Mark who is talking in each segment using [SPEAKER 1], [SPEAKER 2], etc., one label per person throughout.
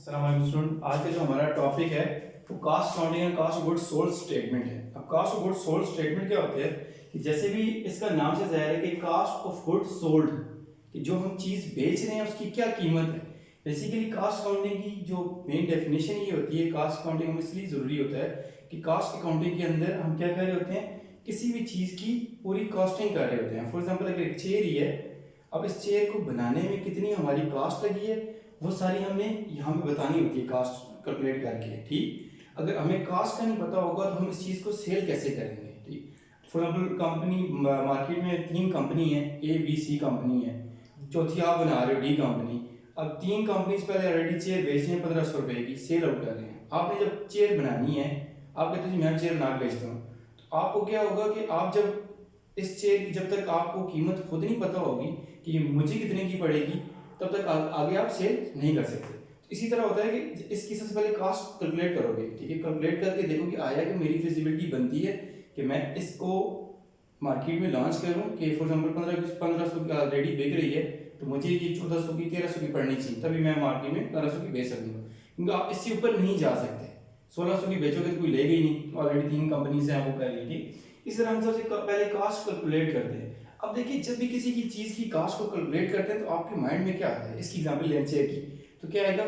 [SPEAKER 1] अस्सलाम वालेकुम स्टूडेंट। आज का जो हमारा टॉपिक है वो cost counting and cost of goods sold statement है। अब cost of goods sold statement क्या होते हैं कि जैसे भी इसका नाम से जाहिर है कि कास्ट ऑफ गुड्स सोल्ड, कि जो हम चीज़ बेच रहे हैं उसकी क्या कीमत है। बेसिकली कास्ट काउंटिंग की जो मेन डेफिनेशन ये होती है, कास्ट काउंटिंग में इसलिए ज़रूरी होता है कि कास्ट अकाउंटिंग के अंदर हम क्या कर रहे होते हैं, किसी भी चीज़ की पूरी कॉस्टिंग कर रहे होते हैं। फॉर एग्जाम्पल अगर एक चेयर ही है, अब इस चेयर को बनाने में कितनी हमारी कास्ट लगी है वो सारी हमने यहाँ पे बतानी होती है कास्ट कैलकुलेट करके। ठीक, अगर हमें कास्ट का नहीं पता होगा तो हम इस चीज़ को सेल कैसे करेंगे। ठीक, फॉर एग्जाम्पल कंपनी मार्केट में 3 कंपनी है, ए बी सी कंपनी है, चौथी आप बना रहे हो डी कंपनी। अब 3 कंपनीज पहले ऑलरेडी चेयर बेच रही हैं 1500 रुपये की, सेल आउट कर रहे हैं। आपने जब चेयर बनानी है, आप कहते हैं मैं चेयर बना के बेचता हूँ, तो आपको क्या होगा कि आप जब इस चेयर की जब तक आपको कीमत खुद नहीं पता होगी कि मुझे कितने की पड़ेगी, तब तक आगे आप सेल नहीं कर सकते। तो इसी तरह होता है कि इसकी सबसे पहले कास्ट कैलकुलेट करोगे। ठीक है, कैलकुलेट करके देखो कि आया कि मेरी फिजिबिलिटी बनती है कि मैं इसको मार्केट में लॉन्च करूं कि फॉर एग्जाम्पल 1500 की ऑलरेडी बिक रही है, तो मुझे ये 1400 की 1300 की पड़नी चाहिए, तभी मैं मार्केट में 1500 की बेच सकूंगा। क्योंकि आप इससे ऊपर नहीं जा सकते। 1600 की बेचोगे तो कोई लेगा ही नहीं, ऑलरेडी 3 कंपनीज हैं वो कर रही है। इस तरह हम सबसे पहले कास्ट कैलकुलेट करते हैं। अब देखिए, जब भी किसी की चीज़ की कास्ट को कैलकुलेट करते हैं तो आपके माइंड में क्या आता है। इसकी एग्जांपल लें चेयर की, तो क्या आएगा।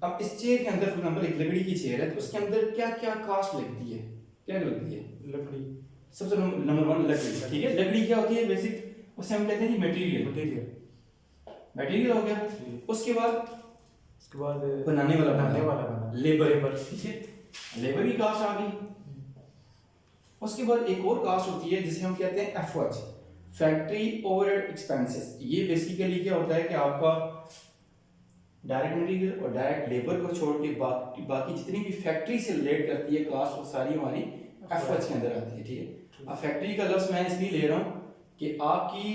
[SPEAKER 1] अब इस चेयर के अंदर फॉर एग्जांपल एक लकड़ी की चेयर है, तो उसके अंदर क्या क्या कास्ट लगती है, क्या लगती है।
[SPEAKER 2] लकड़ी
[SPEAKER 1] सबसे नंबर 1 लकड़ी। ठीक है, लकड़ी क्या होती है बेसिक, उसे हम कहते हैं मटेरियल। मटेरियल हो गया। उसके बाद बनाने वाला लेबर। ठीक है, लेबर की कास्ट आ गई। उसके बाद एक और कास्ट होती है जिसे हम कहते हैं एफओएच, फैक्ट्री ओवरहेड एक्सपेंसेस। ये बेसिकली क्या होता है कि आपका डायरेक्ट मटेरियल और डायरेक्ट लेबर को छोड़ के बाकी जितनी भी फैक्ट्री से रिलेट करती है कास्ट, वो सारी हमारी एफओएच के अंदर आती है। ठीक है, अब फैक्ट्री का लफ्ज मैं इसलिए ले रहा हूँ कि आपकी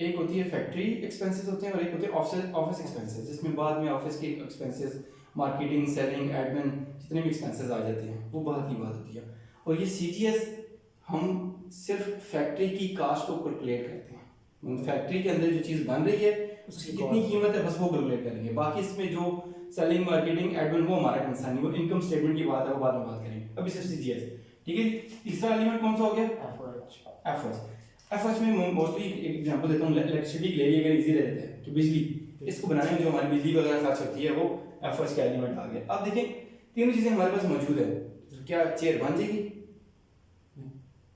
[SPEAKER 1] एक होती है फैक्ट्री एक्सपेंसेस होते हैं और एक होते हैं ऑफिस एक्सपेंसेस, जिसमें बाद में ऑफिस के एक्सपेंसेस, मार्केटिंग, सेलिंग, एडमिन, जितने भी एक्सपेंसेस आ जाते हैं वो बात की बात होती है। और ये सीजीएस हम सिर्फ फैक्ट्री की कास्ट को कैलकुलेट करते हैं। फैक्ट्री के अंदर जो चीज़ बन रही है उसकी कितनी कीमत है बस वो कैलकुलेट करेंगे। बाकी इसमें जो सेलिंग, मार्केटिंग, एडमिन वो हमारा कंसर्न नहीं, वो इनकम स्टेटमेंट की बात है, वो बाद में बात करेंगे। अभी सिर्फ सीजीएस। ठीक है, तीसरा एलिमेंट कौन सा हो गया, एफएच में मोस्टली एग्जांपल देता हूँ, इलेक्ट्रिसिटी ले लिए अगर इजी रहता है कि बिजली, इसको बनाने में जो हमारी बिजली वगैरह खर्च होती है वो एफएच का एलिमेंट आ गया। अब देखें, तीनों चीज़ें हमारे पास मौजूद है। क्या चेयर बन जाएगी,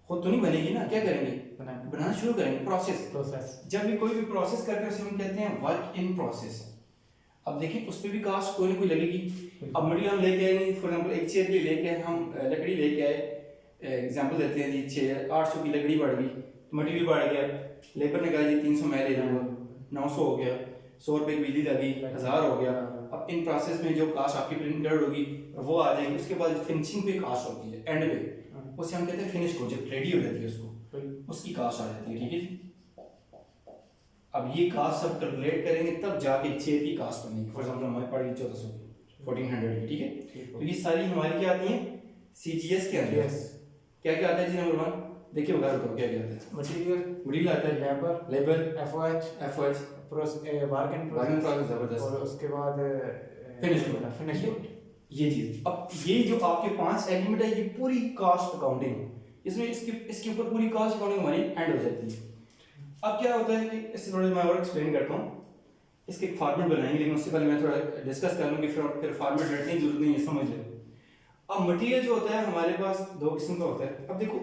[SPEAKER 1] खुद तो नहीं बनेगी ना, क्या करेंगे, बनाना शुरू करेंगे। प्रोसेस, जब भी कोई भी प्रोसेस करते हैं उसे हम कहते हैं वर्क इन प्रोसेस। अब देखिए, उस पर भी कास्ट कोई ना कोई लगेगी। अब मटेरियल हम लेके आएंगे, फॉर एग्जांपल एक चेयर के लिए लेके हम लकड़ी लेके आए, एग्जांपल देते हैं जी, चेयर 800 की लकड़ी बढ़ गई, मटेरियल बढ़ गया, लेबर ने कहा जी 300 मैं ले लूँगा, 900 हो गया, 100 रुपये की बिजली लगी, 1000 हो गया। अब इन प्रोसेस में जो कास्ट आपकी प्रिंटेड होगी वो आ जाएगी। उसके बाद फिनिशिंग पे कास्ट होती है, एंड पे, उसे हम कहते हैं फिनिश को, जब रेडी हो जाती है उसकी कास्ट आ जाती है। ठीक है जी, अब ये कास्ट सब कैलकुलेट करेंगे तब जाके चेयर की कास्ट बनेगी। फॉर एग्जांपल हमारी पड़ेगी 1400 की, 1400 की। ठीक है, तो ये सारी हमारी क्या आती है सीजीएस के अंदर। क्या क्या आता है जी, नंबर 1 देखिए बता दो क्या क्या आता है। मटेरियल आता है, labour, FOH,
[SPEAKER 2] work in
[SPEAKER 1] process, जबरदस्त,
[SPEAKER 2] और उसके बाद
[SPEAKER 1] फिनिश। ये चीज, अब ये जो आपके 5 एलिमेंट है ये पूरी कास्ट अकाउंटिंग, इसमें इसके ऊपर पूरी कास्ट अकाउंटिंग हमारी एंड हो जाती है। अब क्या होता है कि इससे थोड़ा मैं और एक्सप्लेन करता हूँ। इसके एक फॉर्मेट बनाएंगे, लेकिन उससे पहले मैं थोड़ा डिस्कस कर लूँ कि फिर फॉर्मेट रटने की जरूरत नहीं है, समझ लो। अब मटेरियल जो होता है हमारे पास 2 किस्म का होता है। अब देखो,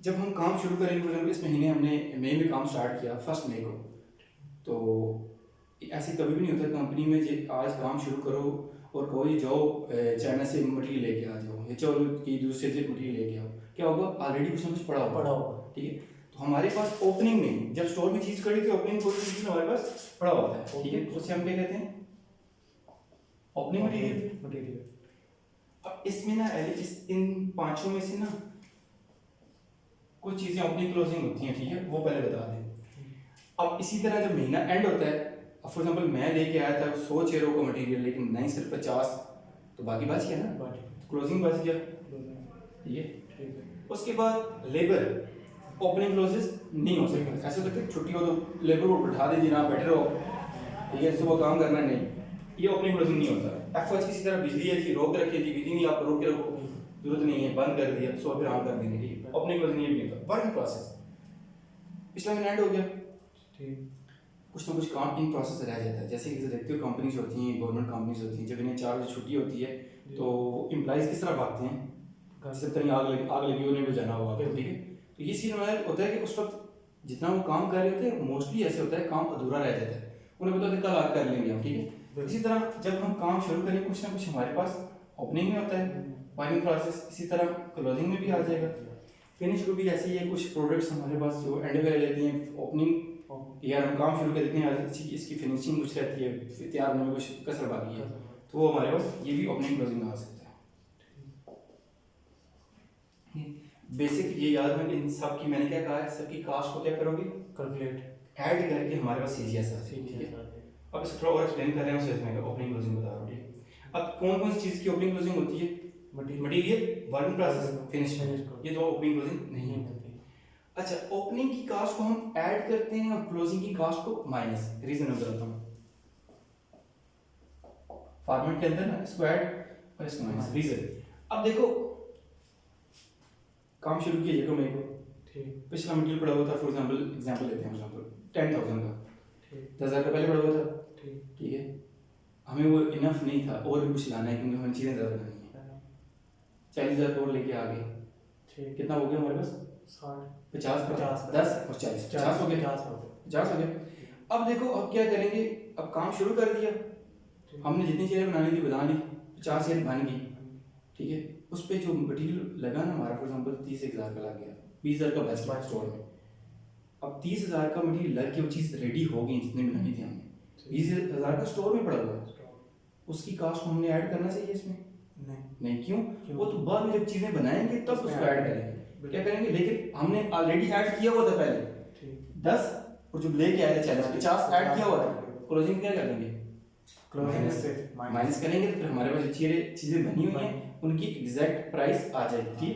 [SPEAKER 1] जब हम काम शुरू करेंगे, इस महीने हमने मई में काम स्टार्ट किया 1 मई को, तो ऐसे कभी भी नहीं होता कंपनी में आज काम शुरू करो और कोई जाओ चाइना से मटेरियल लेके आ जाओ या चलो कि दूसरे से मटेरियल लेके आओ, क्या होगा, ऑलरेडी कुछ ना कुछ पड़ा होगा। ठीक है, तो हमारे पास ओपनिंग में जब स्टोर में चीज़ खड़ी थी, ओपनिंग कोई चीज़ हमारे पास पड़ा होता है। ठीक है, उसे हम क्या कहते हैं, ओपनिंग मटेरियल। अब इसमें ना इन 5 में से ना कुछ चीज़ें ओपनिंग क्लोजिंग होती हैं। ठीक है, वो पहले बता दें। अब इसी तरह जब महीना एंड होता है, फॉर एग्जांपल मैं लेके आया था 100 चेयरों का मटेरियल, लेकिन नहीं सिर्फ 50, तो बाकी बच गया ना, क्लोजिंग बच गया। ठीक है, उसके बाद लेबर, ओपनिंग क्लोजेस नहीं हो सकते। ऐसे तो छुट्टी हो तो लेबर को बैठा दे जी ना बैठे रहो, ठीक है, सुबह काम करना नहीं, ये ओपनिंग क्लोजिंग नहीं होता। एफ किसी तरह बिजली है जी, रोक रखी थी, बिजली नहीं, आप रोक के रखो, जरूरत नहीं है, बंद कर दिया, सो फिर ऑन कर देंगे, ठीक है। ओपनिंग क्लोजिंग ये भी नहीं होता। वर्किंग प्रोसेस पिछला में एंड हो गया,
[SPEAKER 2] ठीक।
[SPEAKER 1] कुछ ना कुछ काम इन प्रोसेस रह जाता है। जैसे कि देखते हो कंपनीज होती हैं, गवर्नमेंट कंपनीज होती हैं, जब इन्हें 4 बजे छुट्टी होती है तो एम्प्लॉइज किस तरह भागते हैं, जैसे कहीं आग लगी उन्हें बुझाना हुआ, ठीक है। तो ये सीन होता है कि उस वक्त जितना वो काम कर रहे होते हैं, मोस्टली ऐसे होता है काम अधूरा रह जाता है, उन्हें पता है कल आग कर लेंगे हम, ठीक है। इसी तरह जब हम काम शुरू करें, कुछ ना कुछ हमारे पास ओपनिंग में होता है, वर्किंग प्रोसेस, इसी तरह क्लोजिंग में भी आ जाएगा। फिनिश को भी ऐसे ही है, कुछ प्रोडक्ट्स हमारे पास जो एंड में रह जाती हैं, ओपनिंग यार हम काम शुरू कर देते हैं, इसकी फिनिशिंग कुछ रहती है, फिर तैयार होने में कुछ कसर बाकी है, तो वो हमारे पास ये भी ओपनिंग क्लोजिंग में आ सकता है। बेसिक ये याद में इन सब की मैंने क्या कहा है, सबकी कास्ट को क्या करोगे,
[SPEAKER 2] कैलकुलेट
[SPEAKER 1] ऐड करके हमारे पास सीजीएस आ जाएगी, ठीक है। अब इसको थोड़ा और एक्सप्लेन कर रहे हैं, उसे इसमें ओपनिंग क्लोजिंग बता रहा हूँ, ठीक है। अब कौन कौन सी चीज़ की ओपनिंग क्लोजिंग होती है, मटेरियल, वर्किंग प्रोसेस, फिनिशिंग, ये दो ओपनिंग क्लोजिंग नहीं होती। अच्छा, ओपनिंग की कास्ट को हम ऐड करते हैं और क्लोजिंग की कास्ट को माइनस, रीजन मैं बताता हूँ। फॉर्मेट के अंदर ना इसको ऐड और इसको माइनस, रीजन। अब देखो काम शुरू किया जाएगा मेरे को,
[SPEAKER 2] ठीक।
[SPEAKER 1] पिछला मटेरियल पड़ा हुआ था, फॉर एग्जांपल लेते हैं, फॉर एग्जांपल 10,000 का,
[SPEAKER 2] ठीक।
[SPEAKER 1] 10,000 का पहले पड़ा हुआ था,
[SPEAKER 2] ठीक।
[SPEAKER 1] ठीक है। हमें वो इनफ नहीं था, और भी कुछ लाना है क्योंकि हमें चीज़ें ज़्यादा बनानी है। 40,000 और लेके आ गए,
[SPEAKER 2] ठीक।
[SPEAKER 1] कितना हो गया हमारे पास,
[SPEAKER 2] 60
[SPEAKER 1] 50 10 और 40 50 हो गया, 50 हो गया। अब देखो अब क्या करेंगे, अब काम शुरू कर दिया, हमने जितनी चीज़ें बनानी थी बना ली, 50 चीज़ें बन गई, ठीक है। उस पर जो मटेरियल लगा ना हमारा, फॉर एग्जांपल 30,000 का लग गया, 20,000 का बच गया स्टोर में। अब 30,000 का मटेरियल लग के वो चीज़ रेडी हो गई जितनी बनानी थी हमने, 20,000 का स्टोर में पड़ा हुआ है, उसकी कास्ट को हमने ऐड करना चाहिए इसमें, नहीं क्यों, वो तो बाद में जब चीज़ें बनाएंगे तब उसको ऐड करेंगे, क्या करेंगे। लेकिन हमने ऑलरेडी ऐड किया हुआ था पहले 10, और जो लेके आए थे 40 50 ऐड किया हुआ था, क्लोजिंग क्या कर देंगे, माइनस करेंगे, तो फिर हमारे पास जो चीज़ें बनी हुई हैं उनकी एग्जैक्ट प्राइस आ जाएगी, ठीक।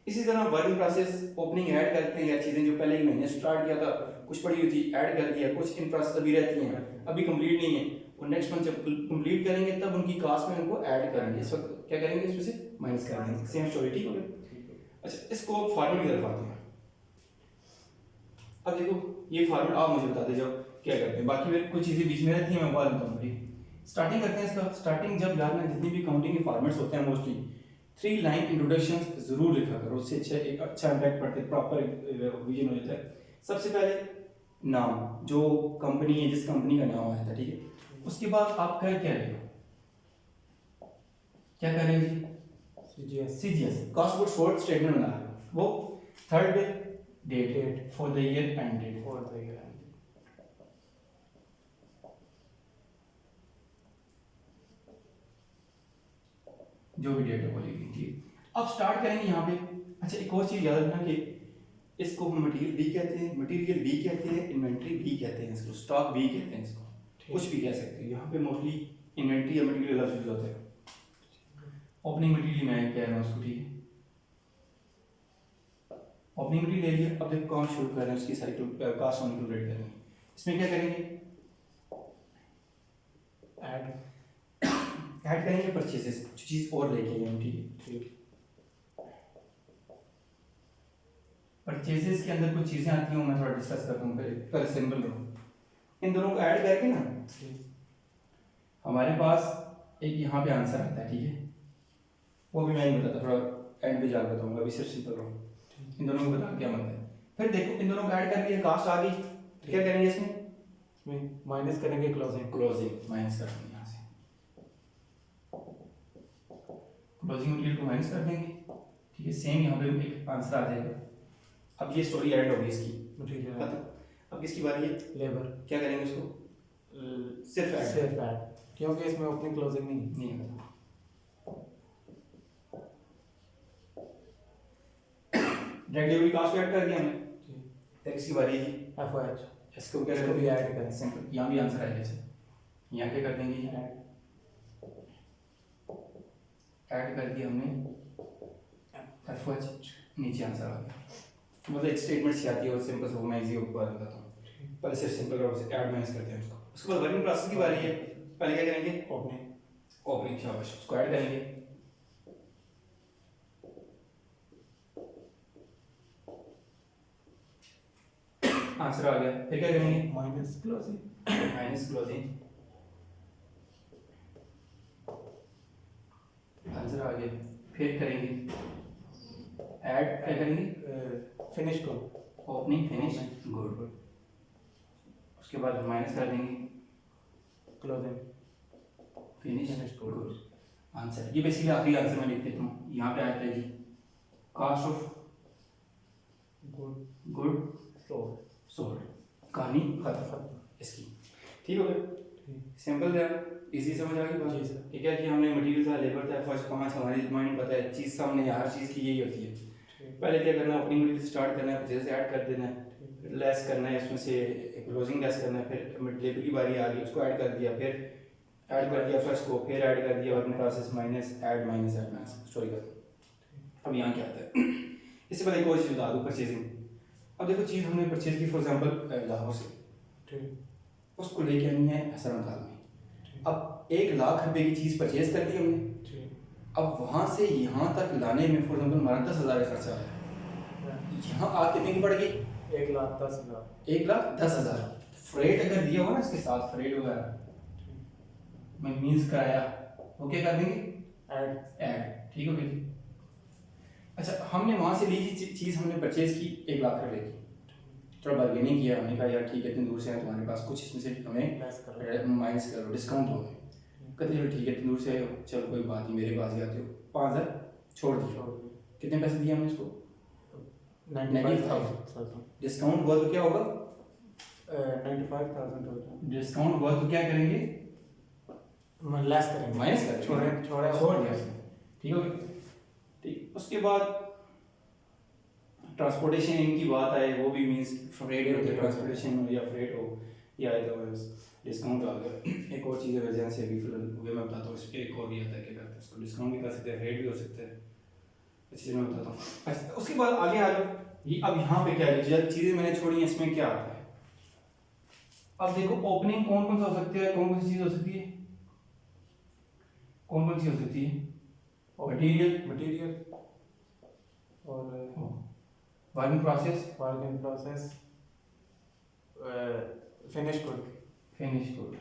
[SPEAKER 1] इसी तरह वर्किंग प्रोसेस, ओपनिंग ऐड करते हैं, या चीज़ें जो पहले ही मैंने स्टार्ट किया था कुछ पड़ी हुई थी ऐड कर दिया, कुछ इन प्रोसेस अभी रहती हैं, अभी कंप्लीट नहीं है, और नेक्स्ट मंथ जब कंप्लीट करेंगे तब उनकी कास्ट में उनको ऐड करेंगे, इस वक्त क्या करेंगे, इसमें से माइनस कर देंगे, सेम स्टोरी, ठीक हो गया। अच्छा, इसको फॉर्मेट की तरफ आते हैं। अब देखो ये फॉर्मेट आप मुझे बता दे जाओ क्या करते हैं, बाकी मेरे कुछ चीज़ें बीच में रहती हैं, मैं बता देता हूँ, ठीक। स्टार्टिंग करते हैं इसका। स्टार्टिंग जब यार ना जितनी भी काउंटिंग के फॉर्मेट्स होते हैं मोस्टली 3 लाइन इंट्रोडक्शन जरूर लिखा करो, उससे एक अच्छा इम्पैक्ट पड़ता है, प्रॉपर विजन हो जाता है। सबसे पहले नाम, जो कंपनी है, जिस कंपनी का नाम आया था, ठीक है। उसके बाद आप क्या रहे हो, क्या कर रहे हो जी, CGS, cost good sold statement बना रहे हो, वो थर्ड पे date for the year end date, जो भी डेट है वो लिखी, ठीक। अब स्टार्ट करेंगे यहाँ पे। अच्छा, एक और चीज़ याद रखना कि इसको हम मटेरियल भी कहते हैं, इन्वेंट्री भी कहते हैं, इसको स्टॉक भी कहते हैं, इसको कुछ भी कह सकते हैं। यहाँ पे मोस्टली इन्वेंट्री या मटेरियल लफ्ज़ यूज होता है। ओपनिंग मटेरियल मैं कह रहा हूँ उसको, ठीक है। ओपनिंग मटेरियल ले लिया, अब देखो काम शुरू कर रहे हैं, उसकी सारी कास्ट हम कैलकुलेट करेंगे। इसमें क्या करेंगे, ऐड करेंगे परचेसेस, जो चीज़ और लेके आए हम, ठीक है। परचेसेस के अंदर कुछ चीज़ें आती हैं, मैं थोड़ा डिस्कस करता हूँ, पहले सिंपल रहो। इन दोनों को ऐड करके ना हमारे पास एक यहाँ पे आंसर आता है, ठीक है। वो भी मैं नहीं बताता, थोड़ा एंड पे जाकर बताऊँगा, अभी सिर्फ सिंपल रहो। इन दोनों को बता क्या मतलब है। फिर देखो इन दोनों को ऐड करके कास्ट आ गई, क्या करेंगे इसमें,
[SPEAKER 2] माइनस करेंगे,
[SPEAKER 1] क्लोजिंग माइनस कर देंगे, यहाँ से क्लोजिंग मटेरियल को माइनस कर देंगे, ठीक है। सेम यहाँ पे एक आंसर आ जाएगा। अब ये स्टोरी ऐड होगी इसकी,
[SPEAKER 2] मटेरियल।
[SPEAKER 1] अब किसकी बारी है,
[SPEAKER 2] लेबर।
[SPEAKER 1] क्या करेंगे इसको, सिर्फ ऐड,
[SPEAKER 2] क्योंकि इसमें ओपनिंग क्लोजिंग नहीं
[SPEAKER 1] है। डायरेक्ट डेबिट कास्ट ऐड कर दिया हमने, फिर इसकी बारी है
[SPEAKER 2] एफओएच,
[SPEAKER 1] इसको क्या
[SPEAKER 2] इसको भी ऐड करें,
[SPEAKER 1] सिंपल, यहाँ भी आंसर आएगा। जैसे यहाँ क्या कर देंगे, ऐड कर दिया हमने, एफओएच, नीचे आंसर आ गया। मतलब एक स्टेटमेंट सी आती है और सिंपल से वो मैं इजी ऊपर बताता हूँ। पहले सिर्फ सिंपल और ऐड माइनस करते हैं उसको। उसके बाद वर्किंग प्रोसेस की बारी है। पहले क्या करेंगे,
[SPEAKER 2] ओपनिंग
[SPEAKER 1] ओपनिंग, शाबाश, उसको ऐड करेंगे। आंसर आ गया। फिर क्या करेंगे,
[SPEAKER 2] minus closing
[SPEAKER 1] minus closing, answer आ गया। फिर करेंगे ऐड, क्या करेंगे,
[SPEAKER 2] फिनिश को
[SPEAKER 1] ओपनिंग फिनिश गुड, उसके बाद माइनस कर देंगे
[SPEAKER 2] क्लोजिंग
[SPEAKER 1] फिनिश गुड, आंसर। ये बेसिकली आखिरी आंसर मैं लिख देता हूँ यहाँ पे आता है जी, कास्ट ऑफ गुड सोल्ड, कहानी खत्म इसकी। ठीक हो गया, सिंपल है, इजी समझ आ गई बात।
[SPEAKER 2] जी सर।
[SPEAKER 1] ठीक है कि हमने मटेरियल था, लेबर था, फर्स्ट कॉमर्स, हमारी माइंड पता है चीज़ सामने, हर चीज़ की यही होती है। पहले क्या करना है, ओपनिंग मटेरियल स्टार्ट करना है, परचेज ऐड कर देना है, फिर लेस करना है, इसमें से क्लोजिंग लेस करना है, फिर लेबर की बारी आ गई, उसको ऐड कर दिया, फिर ऐड कर दिया फर्स्ट को, फिर ऐड कर दिया, और process minus add minus add minus, story खत्म। अब यहाँ क्या आता है, इससे पहले एक और चीज़ बता दूँ, परचेजिंग। अब देखो चीज़ हमने परचेज की, फॉर एग्जाम्पल लाहौर से, उसको लेके आनी है हसनताल में। अब 1 लाख रुपए की चीज़ परचेज कर दी हमने, अब वहाँ से यहाँ तक लाने में फॉर एग्जाम्पल हमारा 10,000 का खर्चा आया, यहाँ आ कितने की पड़ेगी,
[SPEAKER 2] 1,10,000
[SPEAKER 1] 1,10,000। फ्रेट अगर दिया हुआ ना इसके साथ, फ्रेट वगैरह में मीन्स कराया, वो क्या कर देंगे, ऐड। ठीक हो गई। अच्छा, हमने वहाँ से ली चीज़ हमने परचेज की 1 लाख रुपए की, थोड़ा बार्गेनिंग किया, हमने कहा यार ठीक है, इतनी दूर से है तुम्हारे पास, कुछ इसमें से हमें माइनस करो, डिस्काउंट दो हमें। कहते चलो ठीक है, इतनी दूर से आए हो, चलो कोई बात नहीं, मेरे पास ही आते हो, 5,000 छोड़ दिए। कितने पैसे दिए हमने इसको, 95,000। डिस्काउंट हुआ तो क्या होगा,
[SPEAKER 2] 95,000
[SPEAKER 1] डिस्काउंट हुआ तो क्या करेंगे,
[SPEAKER 2] लेस करेंगे,
[SPEAKER 1] माइनस कर छोड़ दिया। ठीक हो गया। ठीक, उसके बाद ट्रांसपोर्टेशन इनकी बात आए, वो भी मीन्स फ्रेट हो, ट्रांसपोर्टेशन हो या फ्रेट हो, या डिस्काउंट आ गया। एक और चीज़ है वजह से अभी फिलहाल वे मैं बताता हूँ, इस पर एक और भी आता है, क्या करते हैं उसको, डिस्काउंट भी कर सकते हैं, रेट भी हो सकते हैं, इस चीज़ में बताता हूँ। अच्छा, उसके बाद आगे आ जाओ, ये अब यहाँ पे क्या है, चीज़ें मैंने छोड़ी हैं, इसमें क्या आता है। अब देखो ओपनिंग कौन कौन सा हो सकती है, कौन कौन सी चीज़ हो सकती है, कौन कौन सी हो सकती है, मटीरियल
[SPEAKER 2] और
[SPEAKER 1] वर्किंग
[SPEAKER 2] प्रोसेस फिनिश गुड।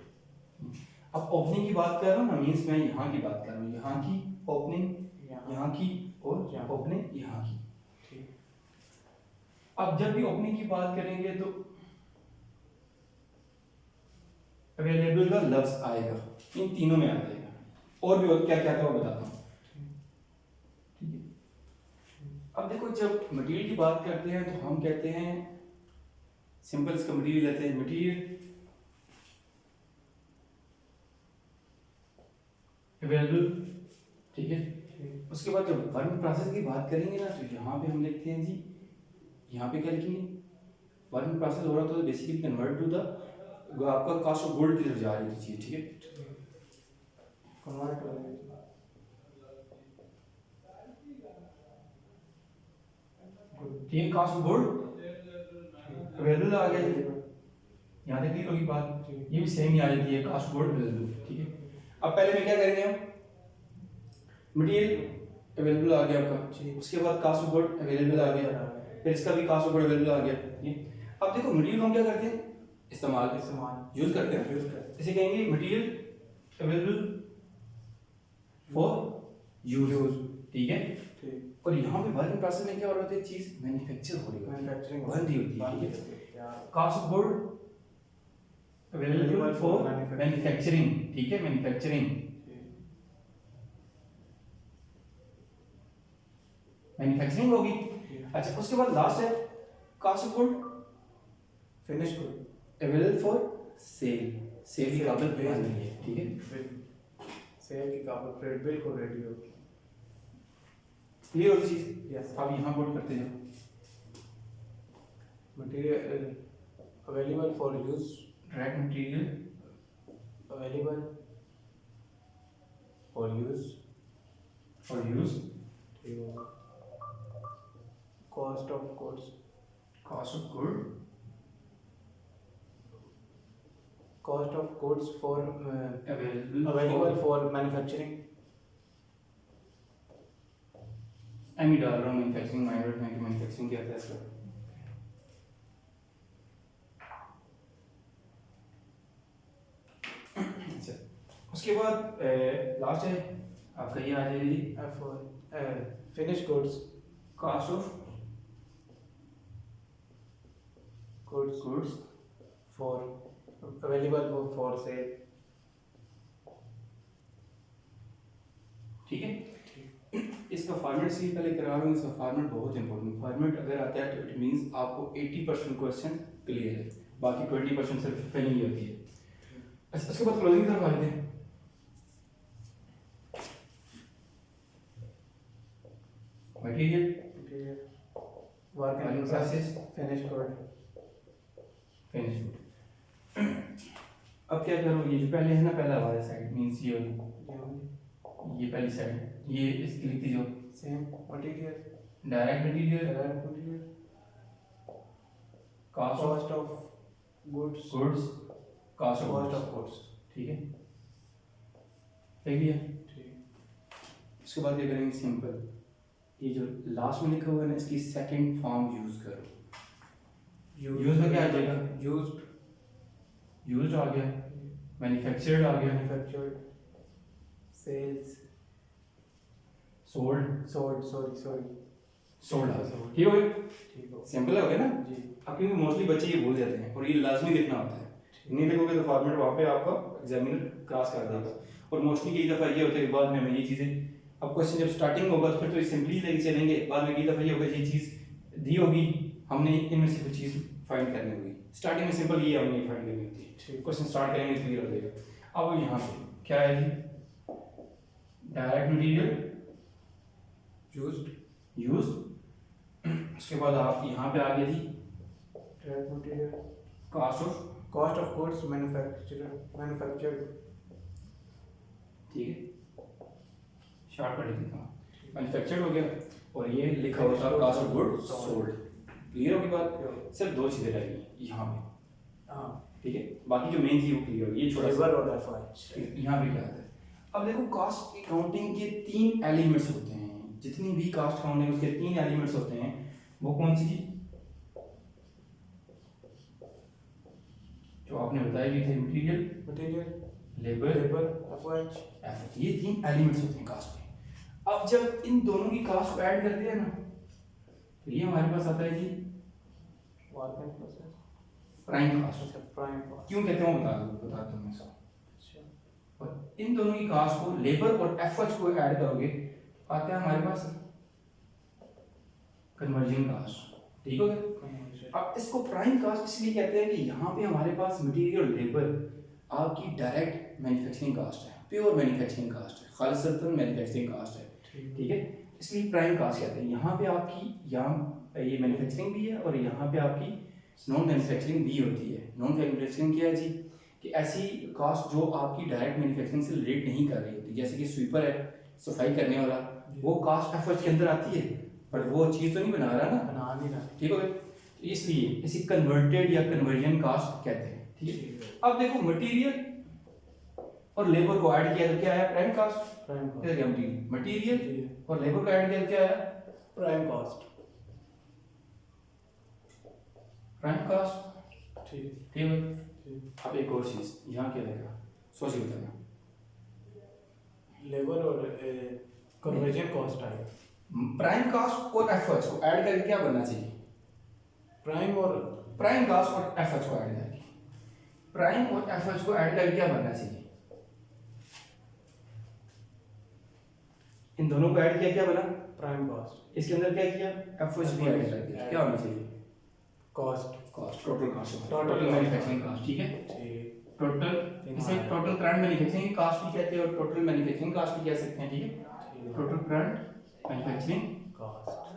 [SPEAKER 1] अब ओपनिंग की बात कर रहा हूँ ना, मीन्स मैं यहाँ की बात कर रहा हूँ, यहाँ की ओपनिंग, यहाँ की, और ओपनिंग यहाँ की। अब जब भी ओपनिंग की बात करेंगे तो अवेलेबल का लफ्ज आएगा, इन तीनों में आ जाएगा, और भी क्या क्या था वो बताता हूँ। ठीक है, अब देखो जब मटेरियल की बात करते हैं तो हम कहते हैं, सिंपल इसका मटेरियल लेते हैं, मटेरियल अवेलेबल। ठीक है, उसके बाद जब वर्क प्रोसेस की बात करेंगे ना, तो यहाँ पे हम लिखते हैं जी, यहाँ पे क्या लिखेंगे, वर्क प्रोसेस हो रहा तो बेसिकली कन्वर्ट टू द, आपका कास्ट ऑफ गुड की तरफ जा रही थी चीज। ठीक है,
[SPEAKER 2] कन्वर्ट
[SPEAKER 1] ठीक है, कास्ट ऑफ गुड अवेलेबल आ गया, यहाँ तक क्लियर होगी बात। ये भी सेम ही आ जाती है, कास्ट ऑफ गुड अवेलेबल। ठीक है, अब पहले में क्या करेंगे हम, मटेरियल अवेलेबल आ गया आपका, उसके बाद कास्ट ऑफ गुड अवेलेबल आ गया, फिर इसका भी कास्ट ऑफ गुड अवेलेबल आ गया। अब देखो मटेरियल हम क्या करते हैं, इस्तेमाल यूज करते हैं, इसे कहेंगे मटेरियल अवेलेबल फॉर यूज। ठीक है, और यहाँ पे वर्किंग प्रोसेस में क्या हो रहा होता है, चीज मैन्युफैक्चर हो रही है,
[SPEAKER 2] मैन्युफैक्चरिंग
[SPEAKER 1] बन रही होती है। Cost of good available for manufacturing. ठीक है, मैन्युफैक्चरिंग, मैन्युफैक्चरिंग होगी। अच्छा, उसके बाद लास्ट है cost of good
[SPEAKER 2] finish good
[SPEAKER 1] available for sale, sale की काबिल बन रही है। ठीक है,
[SPEAKER 2] सेल की काबिल बिल्कुल रेडी होगी।
[SPEAKER 1] क्लियर हो चीज।
[SPEAKER 2] यस,
[SPEAKER 1] अब यहाँ कोड करते जाओ,
[SPEAKER 2] material available for use,
[SPEAKER 1] direct material
[SPEAKER 2] available for use, cost of goods,
[SPEAKER 1] cost of good
[SPEAKER 2] cost of goods for
[SPEAKER 1] available
[SPEAKER 2] available for manufacturing.
[SPEAKER 1] एमी डाल रहा हूँ मैन्युफैक्चरिंग माइंड रखना कि मैन्युफैक्चरिंग क्या होता है इसका। अच्छा, उसके बाद लास्ट है आपका ये आ जाएगी
[SPEAKER 2] For finished goods.
[SPEAKER 1] Cost of
[SPEAKER 2] Goods for available for sale.
[SPEAKER 1] ठीक है। इसका फॉर्मेट से पहले करा रहा हूँ, इसका फॉर्मेट बहुत इंपॉर्टेंट। फॉर्मेट अगर आता है तो इट मींस आपको 80% क्वेश्चन क्लियर है, बाकी 20% सिर्फ फिलिंग ही होती है। अच्छा, उसके बाद क्लोजिंग की तरफ आते हैं। Material,
[SPEAKER 2] Work in process. Finished good.
[SPEAKER 1] Finish good. अब क्या करूँ, ये जो पहले है ना, पहला वाला साइड मींस ये पहली साइड है, ये इसकी लिखती जो
[SPEAKER 2] Same material.
[SPEAKER 1] Direct material,
[SPEAKER 2] Direct material.
[SPEAKER 1] Cost
[SPEAKER 2] Cost of goods.
[SPEAKER 1] Goods, cost of
[SPEAKER 2] Cost
[SPEAKER 1] goods.
[SPEAKER 2] of goods.
[SPEAKER 1] ठीक है, देख लिया।
[SPEAKER 2] ठीक।
[SPEAKER 1] उसके बाद ये करेंगे सिंपल, ये जो लास्ट में लिखा हुआ है ना, इसकी सेकंड फॉर्म यूज करो। यूज में क्या आ जाएगा?
[SPEAKER 2] Used.
[SPEAKER 1] यूज्ड आ गया, मैन्युफैक्चर्ड आ गया,
[SPEAKER 2] Manufactured. Sales.
[SPEAKER 1] Sold
[SPEAKER 2] Sold. Sorry.
[SPEAKER 1] Sold आ गया। ठीक हो गया,
[SPEAKER 2] ठीक हो।
[SPEAKER 1] सिंपल हो गया ना।
[SPEAKER 2] जी।
[SPEAKER 1] अब क्योंकि मोस्टली बच्चे ये भूल जाते हैं और ये लाजमी लिखना होता है। नहीं लिखोगे तो फॉर्मेट वहाँ पे आपका एग्जामिनर क्रॉस कर देगा। और मोस्टली कई दफ़ा ये होता है कि बाद में हमें ये चीज़ें, अब क्वेश्चन जब स्टार्टिंग होगा तो फिर तो सिंपली लेके चलेंगे, बाद में कई दफ़ा ये होगा ये चीज़ दी होगी, हमने इनमें से कुछ चीज़ फाइंड करनी होगी। स्टार्टिंग में सिंपल ये हमने फाइंड करनी होती है, क्वेश्चन स्टार्ट करेंगे क्लियर हो जाएगा। अब यहाँ पे क्या है जी, डायरेक्ट मटेरियल यूज। उसके बाद आप यहाँ पे आ गए जी
[SPEAKER 2] Direct material.
[SPEAKER 1] Cost of
[SPEAKER 2] goods manufactured.
[SPEAKER 1] ठीक है, शॉर्ट कर देता हूँ, मैन्युफैक्चर्ड हो गया और ये लिखा हुआ था cost of good sold. Clear होगी बात, सिर्फ दो चीज़ें रहेगी यहाँ पे।
[SPEAKER 2] हाँ।
[SPEAKER 1] ठीक है, बाकी जो मेन थी वो क्लियर होगी। ये छोटा
[SPEAKER 2] Labor
[SPEAKER 1] सा
[SPEAKER 2] और FI.
[SPEAKER 1] यहाँ पे क्या आता है। अब देखो, कॉस्ट अकाउंटिंग के 3 एलिमेंट्स होते हैं, जितनी भी कॉस्ट अकाउंटिंग उसके 3 एलिमेंट्स होते हैं। वो कौन सी थी जो आपने बताई भी थी? Material, labour,
[SPEAKER 2] FI.
[SPEAKER 1] एफर्ट, ये 3 एलिमेंट्स होते हैं कास्ट में। अब जब इन दोनों की कास्ट को ऐड करते हैं ना, तो ये हमारे पास आता है जी
[SPEAKER 2] Work in process.
[SPEAKER 1] Prime cost.
[SPEAKER 2] अच्छा, prime cost.
[SPEAKER 1] क्यों कहते हैं वो बता दूं मैं इसको।
[SPEAKER 2] अच्छा।
[SPEAKER 1] और इन दोनों की कास्ट को, लेबर और एफर्ट को ऐड करोगे, आता है हमारे पास कन्वर्जन कास्ट। ठीक हो गया। अब इसको प्राइम कास्ट इसलिए कहते हैं कि यहाँ पे हमारे पास मटेरियल, लेबर आपकी डायरेक्ट मैन्युफैक्चरिंग कास्ट है, प्योर मैन्युफैक्चरिंग कास्ट है, खालिसतन मैन्युफैक्चरिंग कास्ट है। ठीक है, इसलिए प्राइम कास्ट कहते हैं। यहाँ पे आपकी ये मैन्युफैक्चरिंग भी है और यहाँ पे आपकी नॉन मैन्युफैक्चरिंग भी होती है। नॉन मैन्युफैक्चरिंग क्या है जी, कि ऐसी कास्ट जो आपकी डायरेक्ट मैन्युफैक्चरिंग से रिलेट नहीं कर रही होती, जैसे कि स्वीपर है, सफाई करने वाला, वो कास्ट एफर्ट के अंदर आती है, पर वो चीज़ तो नहीं बना रहा ना,
[SPEAKER 2] बना नहीं रहा।
[SPEAKER 1] ठीक हो गया। इसलिए इसे कन्वर्टेड या कन्वर्जन कास्ट कहते हैं। ठीक है, अब देखो मटेरियल और लेबर को ऐड किया तो क्या आया? Prime cost.
[SPEAKER 2] Prime cost.
[SPEAKER 1] इधर क्या मटेरियल और लेबर को ऐड किया तो क्या आया?
[SPEAKER 2] Prime cost.
[SPEAKER 1] Prime cost.
[SPEAKER 2] ठीक।
[SPEAKER 1] ठीक है।
[SPEAKER 2] ठीक।
[SPEAKER 1] अब एक और चीज यहाँ क्या रहेगा, सोचिए बताना।
[SPEAKER 2] लेबर और कन्वर्जन कॉस्ट आएगा।
[SPEAKER 1] प्राइम कास्ट और एफर्ट्स को ऐड करके क्या बनना चाहिए? प्राइम कास्ट और एफर्ट्स को ऐड करके, प्राइम और एफर्ट्स को ऐड करके क्या बनना चाहिए? इन दोनों को ऐड किया, क्या बना?
[SPEAKER 2] Prime cost.
[SPEAKER 1] इसके अंदर क्या किया? एफर्ट्स भी ऐड कर दिया, क्या होना चाहिए?
[SPEAKER 2] Cost.
[SPEAKER 1] Total cost,
[SPEAKER 2] Total
[SPEAKER 1] manufacturing cost. ठीक है,
[SPEAKER 2] ठीक।
[SPEAKER 1] टोटल, इसे टोटल करंट मैन्युफैक्चरिंग कास्ट भी कहते हैं और टोटल मैन्युफैक्चरिंग कास्ट भी कह सकते हैं। ठीक है, total current manufacturing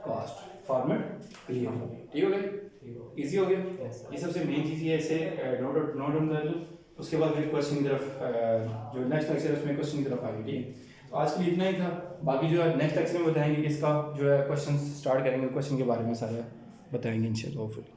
[SPEAKER 1] cost. Format clear हो गया। ठीक हो गया, इजी हो गया। ये सबसे मेन चीज़ ये ऐसे नोट डाउन कर लो। उसके बाद फिर क्वेश्चन की तरफ, जो नेक्स्ट लेक्चर है उसमें क्वेश्चन की तरफ आएंगे। ठीक है, तो आज के लिए इतना ही था। बाकी जो है नेक्स्ट लेक्चर में बताएंगे कि इसका जो है क्वेश्चन स्टार्ट करेंगे, क्वेश्चन के बारे में सारा बताएंगे इंशाल्लाह।